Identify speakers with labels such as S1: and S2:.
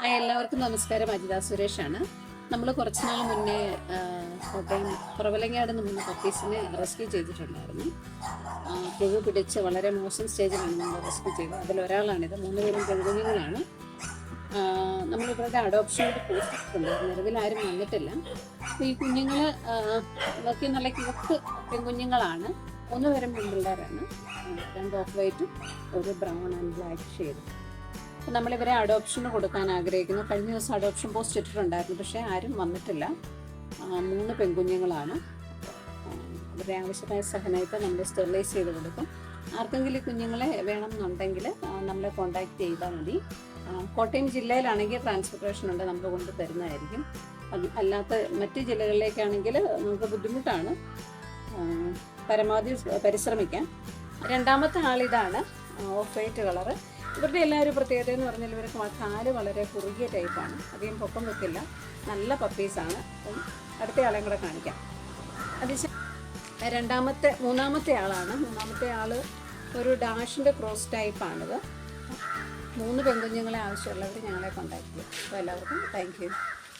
S1: എല്ലാവർക്കും നമസ്കാരം. അജിത സുരേഷാണ്. നമ്മൾ കുറച്ച് നാൾ മുന്നേ കോട്ടയം കുറവലങ്ങാട് നിന്ന് പപ്പീസിനെ റെസ്ക്യൂ ചെയ്തിട്ടുണ്ടായിരുന്നു. പുഴു പിടിച്ച് വളരെ മോശം സ്റ്റേജിലാണ് നമ്മൾ റെസ്ക്യൂ ചെയ്തത്. അതിലൊരാളാണിത്. 3 പേരും പെൺകുഞ്ഞുങ്ങളാണ്. നമ്മളിവരുടെ അഡോപ്ഷനായിട്ട് പോസ്റ്റിട്ടുണ്ട്. നിലവിൽ ആരും വന്നിട്ടില്ല. അപ്പോൾ ഈ കുഞ്ഞുങ്ങൾ ഇതൊക്കെ നല്ല ക്യൂട്ട് പെൺകുഞ്ഞുങ്ങളാണ്. 3 പേരും പെൺപിള്ളേരാണ്. 2 ഓഫ് വൈറ്റും ഒരു ബ്രൗൺ ആൻഡ് ബ്ലാക്ക് ഷെയ്ഡ്. അപ്പോൾ നമ്മളിവരെ അഡോപ്ഷന് കൊടുക്കാൻ ആഗ്രഹിക്കുന്നു. കഴിഞ്ഞ ദിവസം അഡോപ്ഷൻ പോസ്റ്റ് ഇട്ടിട്ടുണ്ടായിരുന്നു, പക്ഷേ ആരും വന്നിട്ടില്ല. 3 പെൺകുഞ്ഞുങ്ങളാണ്. അവരുടെ ആവശ്യമായ സഹനത്തെ നമ്മൾ സ്റ്റെറിലൈസ് ചെയ്ത് കൊടുക്കും. ആർക്കെങ്കിലും കുഞ്ഞുങ്ങളെ വേണമെന്നുണ്ടെങ്കിൽ നമ്മളെ കോൺടാക്റ്റ് ചെയ്താൽ മതി. കോട്ടയം ജില്ലയിലാണെങ്കിൽ ട്രാൻസ്പോർട്ടേഷൻ ഉണ്ട്, നമ്മൾ കൊണ്ട് തരുന്നതായിരിക്കും. അല്ലാത്ത മറ്റ് ജില്ലകളിലേക്കാണെങ്കിൽ നമുക്ക് ബുദ്ധിമുട്ടാണ്. പരമാവധി പരിശ്രമിക്കാം. രണ്ടാമത്തെ ആളിതാണ്, ഓഫ് വൈറ്റ് കളറ്. ഇവരുടെ എല്ലാവരും പ്രത്യേകത എന്ന് പറഞ്ഞാൽ ഇവർക്ക് കാല് വളരെ കുറുകിയ ടൈപ്പാണ്. അധികം പൊക്കം വെക്കില്ല. നല്ല പപ്പീസാണ്. അപ്പം അടുത്ത ആളെയും കൂടെ കാണിക്കാം. മൂന്നാമത്തെ ആളാണ്. മൂന്നാമത്തെ ആൾ ഒരു ഡാഷിൻ്റെ ക്രോസ് ടൈപ്പാണിത്. 3 പെൺകുഞ്ഞുങ്ങളെ ആവശ്യമുള്ളവർ ഞങ്ങളെ കോൺടാക്ട് ചെയ്യും. അപ്പോൾ എല്ലാവർക്കും താങ്ക് യു.